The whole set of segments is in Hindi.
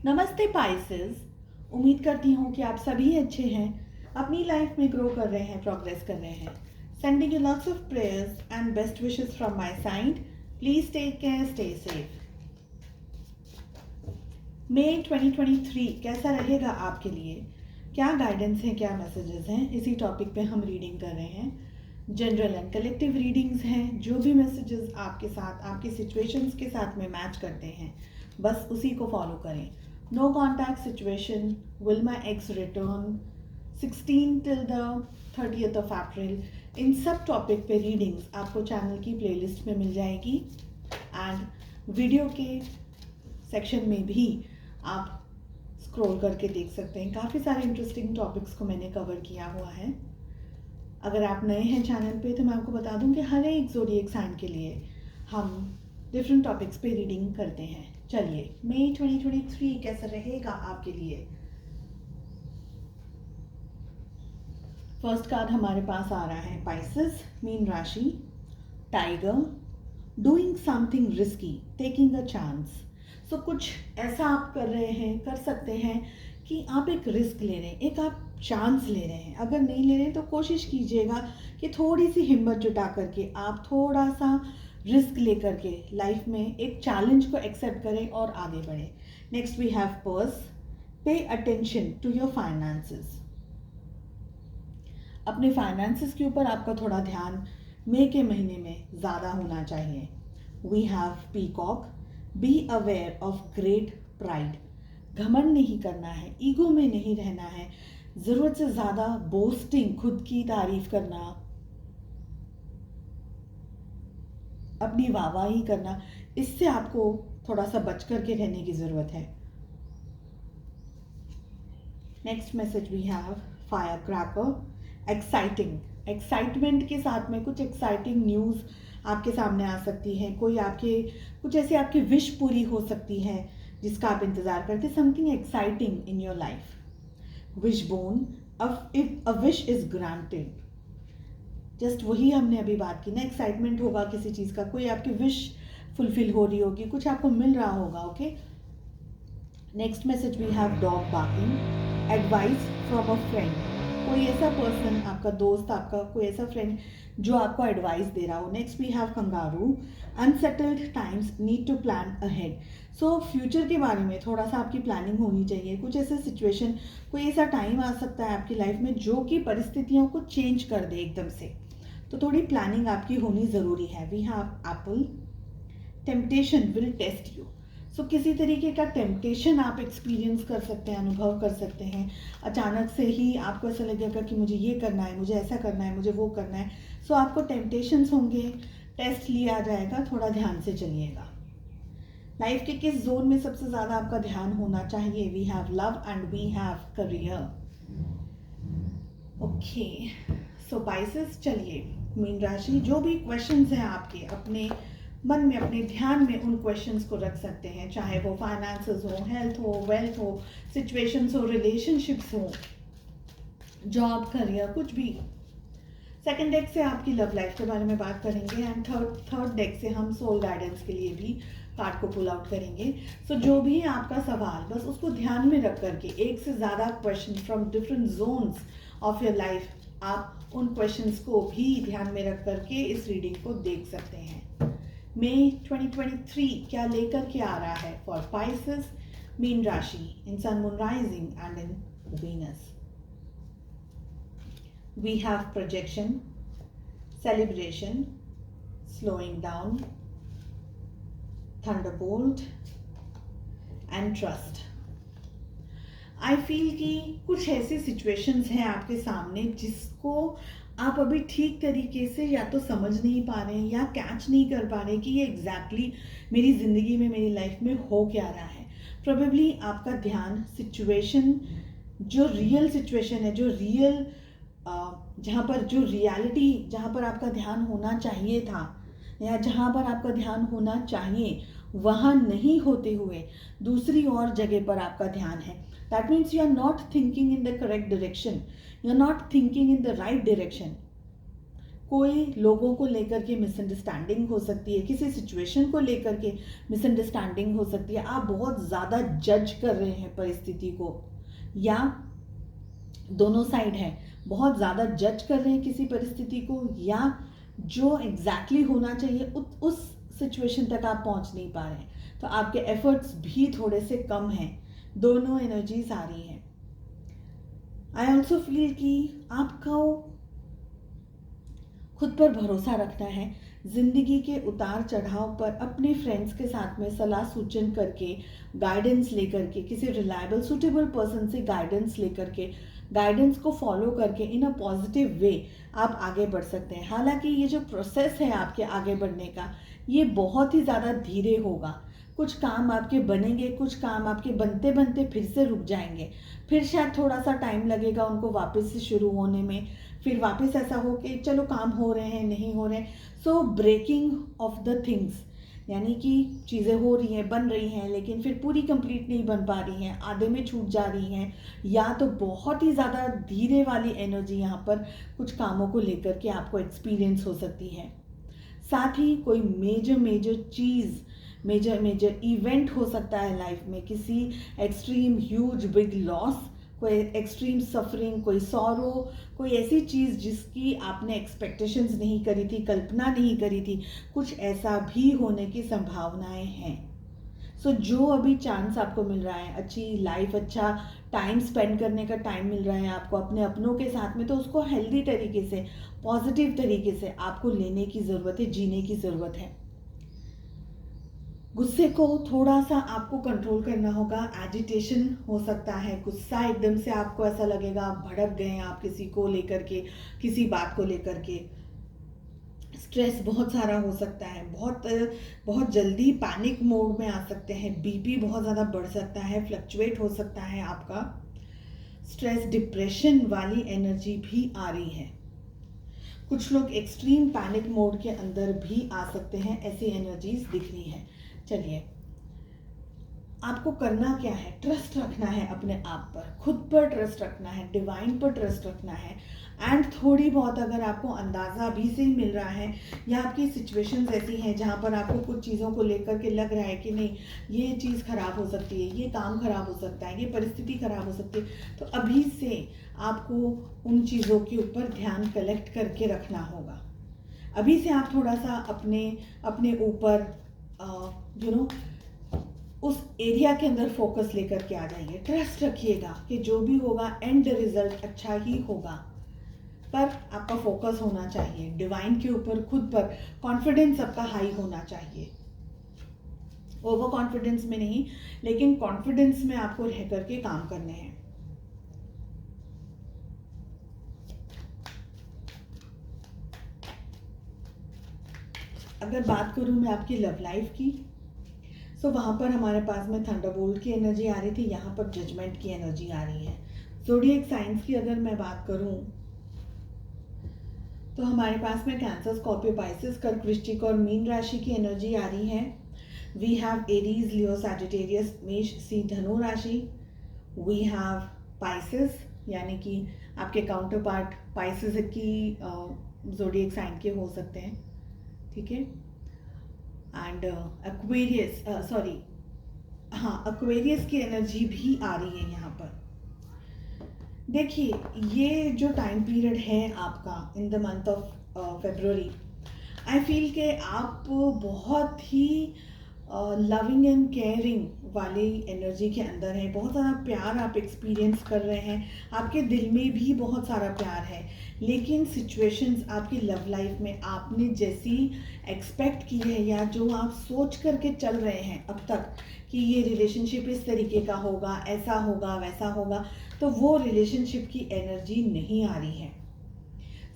नमस्ते पाइसेस। उम्मीद करती हूँ कि आप सभी अच्छे हैं, अपनी लाइफ में ग्रो कर रहे हैं, प्रोग्रेस कर रहे हैं। Sending you lots of prayers and best wishes from my side. Please take care, stay safe. May 2023 कैसा रहेगा आपके लिए? क्या गाइडेंस है, क्या मैसेजेस हैं, इसी टॉपिक पे हम रीडिंग कर रहे हैं। जनरल एंड कलेक्टिव रीडिंग्स हैं। जो भी मैसेजेस आपके साथ, आपकी सिचुएशंस के साथ में मैच करते हैं, बस उसी को फॉलो करें। No contact situation, will my ex return, 16 till the 30th of April, इन सब टॉपिक पे रीडिंग्स आपको चैनल की प्लेलिस्ट में मिल जाएगी। एंड वीडियो के सेक्शन में भी आप स्क्रॉल करके देख सकते हैं। काफ़ी सारे इंटरेस्टिंग टॉपिक्स को मैंने कवर किया हुआ है। अगर आप नए हैं चैनल पे तो मैं आपको बता दूं कि हर एक ज़ोडिएक साइन के लिए हम डिफरेंट टॉपिक्स पे रीडिंग करते हैं। चलिए, मई 2023 कैसा रहेगा आपके लिए? फर्स्ट कार्ड हमारे पास आ रहा है पाइसेस, मीन राशि, tiger, doing something risky, taking a chance. So कुछ ऐसा आप कर रहे हैं, कर सकते हैं कि आप एक रिस्क ले रहे हैं, एक आप चांस ले रहे हैं। अगर नहीं ले रहे तो कोशिश कीजिएगा कि थोड़ी सी हिम्मत जुटा करके आप थोड़ा सा रिस्क ले करके लाइफ में एक चैलेंज को एक्सेप्ट करें और आगे बढ़ें। Next we have purse, pay attention to your finances. अपने फाइनेंसेस के ऊपर आपका थोड़ा ध्यान मई के महीने में ज़्यादा होना चाहिए। We have peacock, be aware of great pride. घमंड नहीं करना है, ईगो में नहीं रहना है, ज़रूरत से ज़्यादा बोस्टिंग, खुद की तारीफ करना, अपनी वाहवाही करना, इससे आपको थोड़ा सा बच करके रहने की ज़रूरत है। Next message we have firecracker, exciting. Excitement के साथ में कुछ एक्साइटिंग न्यूज़ आपके सामने आ सकती है। कोई आपके कुछ ऐसे आपकी विश पूरी हो सकती है जिसका आप इंतज़ार करते, something exciting in your life. Wish bone, if a wish is granted. Just वही हमने अभी बात की ना, एक्साइटमेंट होगा किसी चीज़ का, कोई आपकी विश फुलफिल हो रही होगी, कुछ आपको मिल रहा होगा। Okay, next message we have dog barking, advice from a friend. कोई ऐसा पर्सन, आपका दोस्त, आपका कोई ऐसा फ्रेंड जो आपको एडवाइस दे रहा हो। Next we have kangaroo, unsettled times, need to plan ahead. So future के बारे में थोड़ा सा आपकी प्लानिंग होनी चाहिए। कुछ ऐसे सिचुएशन, कोई ऐसा टाइम आ सकता है आपकी लाइफ में जो कि परिस्थितियों को चेंज कर दे एकदम से, तो थोड़ी प्लानिंग आपकी होनी ज़रूरी है। We have apple, temptation will test you. So किसी तरीके का टेम्पटेशन आप एक्सपीरियंस कर सकते हैं, अनुभव कर सकते हैं। अचानक से ही आपको ऐसा लगेगा कि मुझे ये करना है, मुझे ऐसा करना है, मुझे वो करना है। सो आपको टेम्पटेशंस होंगे, टेस्ट लिया जाएगा, थोड़ा ध्यान से चलिएगा। लाइफ के किस जोन में सबसे ज़्यादा आपका ध्यान होना चाहिए? We have love and we have career. Okay, so Pisces, चलिए, मीन राशि, जो भी क्वेश्चंस हैं आपके अपने मन में, अपने ध्यान में, उन क्वेश्चंस को रख सकते हैं, चाहे वो फाइनेंसेस हो, हेल्थ हो, वेल्थ हो, सिचुएशंस हो, रिलेशनशिप्स हो, जॉब, करियर, कुछ भी। सेकंड डेक से आपकी लव लाइफ के बारे में बात करेंगे एंड थर्ड डेक से हम सोल गाइडेंस के लिए भी कार्ड को पुल आउट करेंगे। सो जो भी है आपका सवाल, बस उसको ध्यान में रख करके, एक से ज़्यादा question from different zones of your life, आप उन क्वेश्चंस को भी ध्यान में रख करके इस रीडिंग को देख सकते हैं। मई 2023 क्या लेकर के आ रहा है फॉर पाइसेस, मीन राशि, in sun, moon rising and in Venus. We have projection, celebration, slowing down, thunderbolt and trust. I feel कि कुछ ऐसी situations हैं आपके सामने जिसको आप अभी ठीक तरीके से या तो समझ नहीं पा रहे हैं या कैच नहीं कर पा रहे कि ये एग्जैक्टली मेरी ज़िंदगी में, मेरी लाइफ में हो क्या रहा है। प्रोबेबली आपका ध्यान सिचुएशन, जो रियल सिचुएशन है, जो रियल, जहाँ पर जो रियलिटी, जहाँ पर आपका ध्यान होना चाहिए था या जहाँ पर आपका ध्यान होना चाहिए, वहाँ नहीं होते हुए दूसरी और जगह पर आपका ध्यान है। That means you are not thinking in the correct direction, you are not thinking in the right direction. कोई लोगों को लेकर के मिसअंडरस्टैंडिंग हो सकती है, किसी सिचुएशन को लेकर के मिसअंडरस्टैंडिंग हो सकती है, आप बहुत ज़्यादा जज कर रहे हैं परिस्थिति को, या दोनों साइड हैं, बहुत ज़्यादा जज कर रहे हैं किसी परिस्थिति को, या जो एग्जैक्टली होना चाहिए उस सिचुएशन तक आप पहुंच नहीं पा रहे हैं, तो आपके एफर्ट्स भी थोड़े से कम हैं। दोनों एनर्जीज आ रही हैं। आई ऑल्सो फील कि आपको खुद पर भरोसा रखना है, जिंदगी के उतार चढ़ाव पर अपने फ्रेंड्स के साथ में सलाह सूचन करके, गाइडेंस लेकर के, किसी रिलायबल सूटेबल पर्सन से गाइडेंस लेकर के, गाइडेंस को फॉलो करके इन अ पॉजिटिव वे आप आगे बढ़ सकते हैं। हालांकि ये जो प्रोसेस है आपके आगे बढ़ने का, ये बहुत ही ज़्यादा धीरे होगा। कुछ काम आपके बनेंगे, कुछ काम आपके बनते बनते फिर से रुक जाएंगे, फिर शायद थोड़ा सा टाइम लगेगा उनको वापस से शुरू होने में, फिर वापस ऐसा हो कि चलो काम हो रहे हैं, नहीं हो रहे हैं। सो ब्रेकिंग ऑफ द थिंग्स, यानी कि चीज़ें हो रही हैं, बन रही हैं, लेकिन फिर पूरी कंप्लीट नहीं बन पा रही हैं, आधे में छूट जा रही हैं, या तो बहुत ही ज़्यादा धीरे वाली एनर्जी यहाँ पर कुछ कामों को लेकर के आपको एक्सपीरियंस हो सकती है। साथ ही कोई मेजर चीज़, मेजर इवेंट हो सकता है लाइफ में, किसी एक्सट्रीम ह्यूज बिग लॉस, कोई एक्सट्रीम सफरिंग, कोई सॉरो, कोई ऐसी चीज़ जिसकी आपने एक्सपेक्टेशंस नहीं करी थी, कल्पना नहीं करी थी, कुछ ऐसा भी होने की संभावनाएं हैं। सो जो अभी चांस आपको मिल रहा है, अच्छी लाइफ, अच्छा टाइम स्पेंड करने का टाइम मिल रहा है आपको अपने अपनों के साथ में, तो उसको हेल्दी तरीके से, पॉजिटिव तरीके से आपको लेने की ज़रूरत है, जीने की ज़रूरत है। गुस्से को थोड़ा सा आपको कंट्रोल करना होगा। एजिटेशन हो सकता है, गुस्सा एकदम से आपको ऐसा लगेगा आप भड़क गए हैं, आप किसी को लेकर के, किसी बात को लेकर के। स्ट्रेस बहुत सारा हो सकता है, बहुत जल्दी पैनिक मोड में आ सकते हैं, बीपी बहुत ज़्यादा बढ़ सकता है, फ्लक्चुएट हो सकता है आपका। स्ट्रेस, डिप्रेशन वाली एनर्जी भी आ रही है। कुछ लोग एक्सट्रीम पैनिक मोड के अंदर भी आ सकते हैं, ऐसी एनर्जीज दिख रही है। चलिए, आपको करना क्या है? ट्रस्ट रखना है अपने आप पर, खुद पर ट्रस्ट रखना है, डिवाइन पर ट्रस्ट रखना है। एंड थोड़ी बहुत अगर आपको अंदाज़ा अभी से ही मिल रहा है, या आपकी सिचुएशंस ऐसी हैं जहाँ पर आपको कुछ चीज़ों को लेकर के लग रहा है कि नहीं, ये चीज़ खराब हो सकती है, ये काम खराब हो सकता है, ये परिस्थिति खराब हो सकती है, तो अभी से आपको उन चीज़ों के ऊपर ध्यान कलेक्ट करके रखना होगा। अभी से आप थोड़ा सा अपने ऊपर उस एरिया के अंदर फोकस लेकर के आ जाइए। ट्रस्ट रखिएगा कि जो भी होगा एंड रिजल्ट अच्छा ही होगा, पर आपका फोकस होना चाहिए डिवाइन के ऊपर, खुद पर कॉन्फिडेंस आपका हाई होना चाहिए। ओवर कॉन्फिडेंस में नहीं, लेकिन कॉन्फिडेंस में आपको रह करके काम करने हैं। अगर बात करूं मैं आपकी लव लाइफ की, सो वहाँ पर हमारे पास में थंडरबोल्ट की एनर्जी आ रही थी, यहाँ पर जजमेंट की एनर्जी आ रही है। ज़ोडिएक साइंस की अगर मैं बात करूँ तो हमारे पास में कैंसर, स्कॉर्पियो, पाइसेस, कर्क, वृश्चिक और मीन राशि की एनर्जी आ रही है। We have Aries, Leo, Sagittarius, मेष, सिंह, धनु राशि। वी हैव पाइसेस, यानी कि आपके काउंटर पार्ट पाइसेस की ज़ोडिएक साइन के हो सकते हैं, ठीक है। एंड एक्वेरियस, एक्वेरियस की एनर्जी भी आ रही है यहाँ पर। देखिए, ये जो टाइम पीरियड है आपका in the month of February, I feel कि आप बहुत ही लविंग एंड केयरिंग वाली एनर्जी के अंदर है। बहुत सारा प्यार आप एक्सपीरियंस कर रहे हैं, आपके दिल में भी बहुत सारा प्यार है, लेकिन सिचुएशंस आपकी लव लाइफ में आपने जैसी एक्सपेक्ट की है, या जो आप सोच करके चल रहे हैं अब तक कि ये रिलेशनशिप इस तरीके का होगा, ऐसा होगा, वैसा होगा, तो वो रिलेशनशिप की एनर्जी नहीं आ रही है।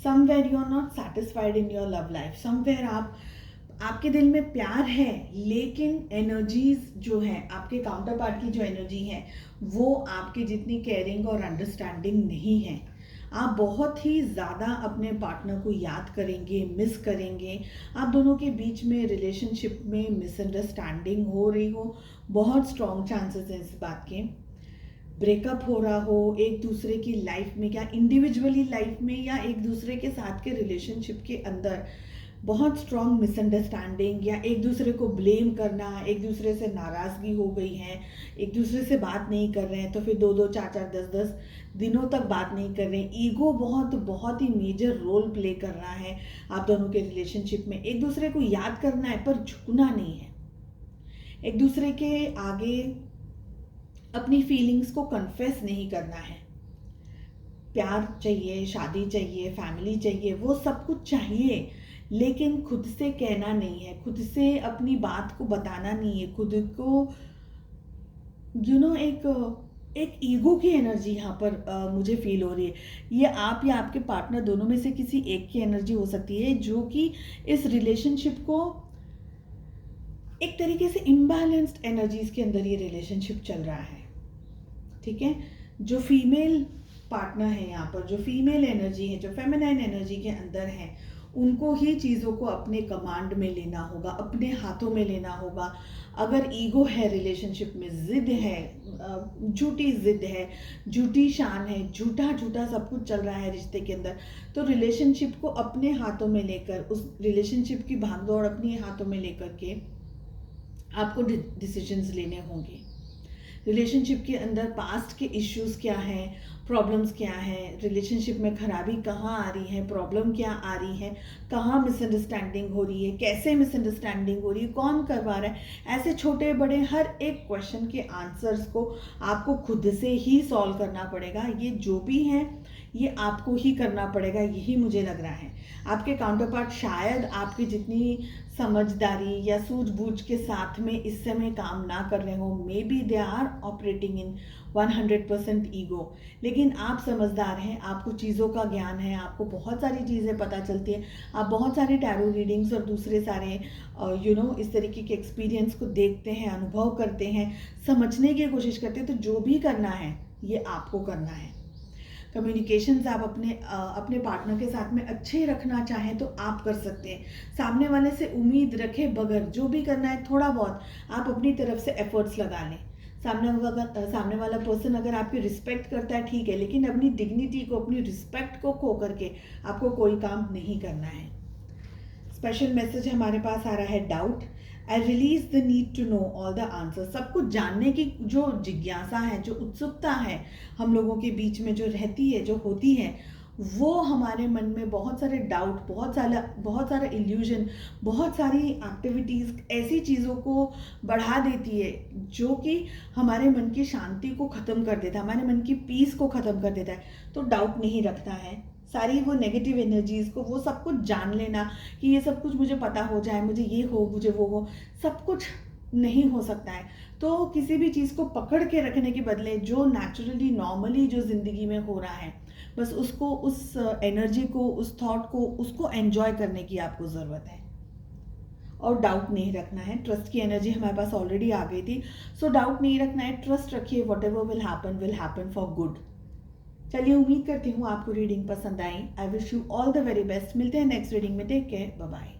Somewhere you are not satisfied in your love life, somewhere आपके दिल में प्यार है, लेकिन एनर्जीज जो है, आपके काउंटर पार्ट की जो एनर्जी है, वो आपके जितनी केयरिंग और अंडरस्टैंडिंग नहीं है। आप बहुत ही ज़्यादा अपने पार्टनर को याद करेंगे, मिस करेंगे। आप दोनों के बीच में रिलेशनशिप में मिसअंडरस्टैंडिंग हो रही हो, बहुत स्ट्रॉन्ग चांसेस हैं इस बात के। ब्रेकअप हो रहा हो एक दूसरे की लाइफ में, क्या इंडिविजुअली लाइफ में या एक दूसरे के साथ के रिलेशनशिप के अंदर बहुत स्ट्रॉन्ग मिसअंडरस्टैंडिंग या एक दूसरे को ब्लेम करना, एक दूसरे से नाराज़गी हो गई है, एक दूसरे से बात नहीं कर रहे हैं, तो फिर 2-2 4-4 10-10 दिनों तक बात नहीं कर रहे हैं। ईगो बहुत बहुत ही मेजर रोल प्ले कर रहा है आप दोनों के रिलेशनशिप में। एक दूसरे को याद करना है पर झुकना नहीं है, एक दूसरे के आगे अपनी फीलिंग्स को कन्फेस नहीं करना है। प्यार चाहिए, शादी चाहिए, फैमिली चाहिए, वो सब कुछ चाहिए, लेकिन खुद से कहना नहीं है, खुद से अपनी बात को बताना नहीं है, खुद को एक ईगो की एनर्जी यहाँ पर मुझे फील हो रही है। ये आप या आपके पार्टनर दोनों में से किसी एक की एनर्जी हो सकती है जो कि इस रिलेशनशिप को एक तरीके से इम्बैलेंस्ड एनर्जीज के अंदर ये रिलेशनशिप चल रहा है। ठीक है, जो फीमेल पार्टनर है यहाँ पर, जो फीमेल एनर्जी है, जो फेमिनाइन एनर्जी के अंदर है, उनको ही चीज़ों को अपने कमांड में लेना होगा, अपने हाथों में लेना होगा। अगर ईगो है रिलेशनशिप में, जिद है, झूठी जिद है, झूठी शान है, झूठा झूठा सब कुछ चल रहा है रिश्ते के अंदर, तो रिलेशनशिप को अपने हाथों में लेकर, उस रिलेशनशिप की भागदौड़ अपने हाथों में लेकर के आपको डिसीजंस लेने होंगे। रिलेशनशिप के अंदर पास्ट के इश्यूज क्या हैं, प्रॉब्लम्स क्या हैं, रिलेशनशिप में खराबी कहाँ आ रही है, प्रॉब्लम क्या आ रही है, कहाँ मिसअंडरस्टैंडिंग हो रही है, कैसे मिसअंडरस्टैंडिंग हो रही है, कौन करवा रहा है, ऐसे छोटे बड़े हर एक क्वेश्चन के आंसर्स को आपको खुद से ही सॉल्व करना पड़ेगा। ये जो भी है ये आपको ही करना पड़ेगा, यही मुझे लग रहा है। आपके काउंटर पार्ट शायद आपकी जितनी समझदारी या सूझबूझ के साथ में इस समय काम ना कर रहे हो, maybe they are operating in 100% ego, लेकिन आप समझदार हैं, आपको चीज़ों का ज्ञान है, आपको बहुत सारी चीज़ें पता चलती हैं, आप बहुत सारे टैरो रीडिंग्स और दूसरे सारे इस तरीके के एक्सपीरियंस को देखते हैं, अनुभव करते हैं, समझने की कोशिश करते हैं। तो जो भी करना है ये आपको करना है। कम्युनिकेशंस आप अपने पार्टनर के साथ में अच्छे रखना चाहें तो आप कर सकते हैं। सामने वाले से उम्मीद रखे बगैर जो भी करना है थोड़ा बहुत आप अपनी तरफ से एफर्ट्स लगा लें। सामने वाला पर्सन अगर आपकी रिस्पेक्ट करता है ठीक है, लेकिन अपनी डिग्निटी को, अपनी रिस्पेक्ट को खो करके आपको कोई काम नहीं करना है। स्पेशल मैसेज हमारे पास आ रहा है doubt. I release the need to know all the answer. सब कुछ जानने की जो जिज्ञासा है, जो उत्सुकता है हम लोगों के बीच में जो रहती है, जो होती है, वो हमारे मन में बहुत सारे डाउट, बहुत सारा इल्यूजन, बहुत सारी एक्टिविटीज़, ऐसी चीज़ों को बढ़ा देती है जो कि हमारे मन की शांति को ख़त्म कर देता है, हमारे मन की पीस को ख़त्म कर देता है। तो डाउट नहीं रखना है, सारी वो नेगेटिव एनर्जीज़ को, वो सब कुछ जान लेना कि ये सब कुछ मुझे पता हो जाए, मुझे ये हो, मुझे वो हो, सब कुछ नहीं हो सकता है। तो किसी भी चीज़ को पकड़ के रखने के बदले जो नेचुरली नॉर्मली जो ज़िंदगी में हो रहा है, बस उसको, उस एनर्जी को, उस थॉट को, उसको एन्जॉय करने की आपको ज़रूरत है। और डाउट नहीं रखना है। ट्रस्ट की एनर्जी हमारे पास ऑलरेडी आ गई थी, सो डाउट नहीं रखना है, ट्रस्ट रखिए, whatever will happen for good. चलिए, उम्मीद करती हूँ आपको रीडिंग पसंद आई। I wish you all the very best. मिलते हैं नेक्स्ट रीडिंग में। Take care, bye bye.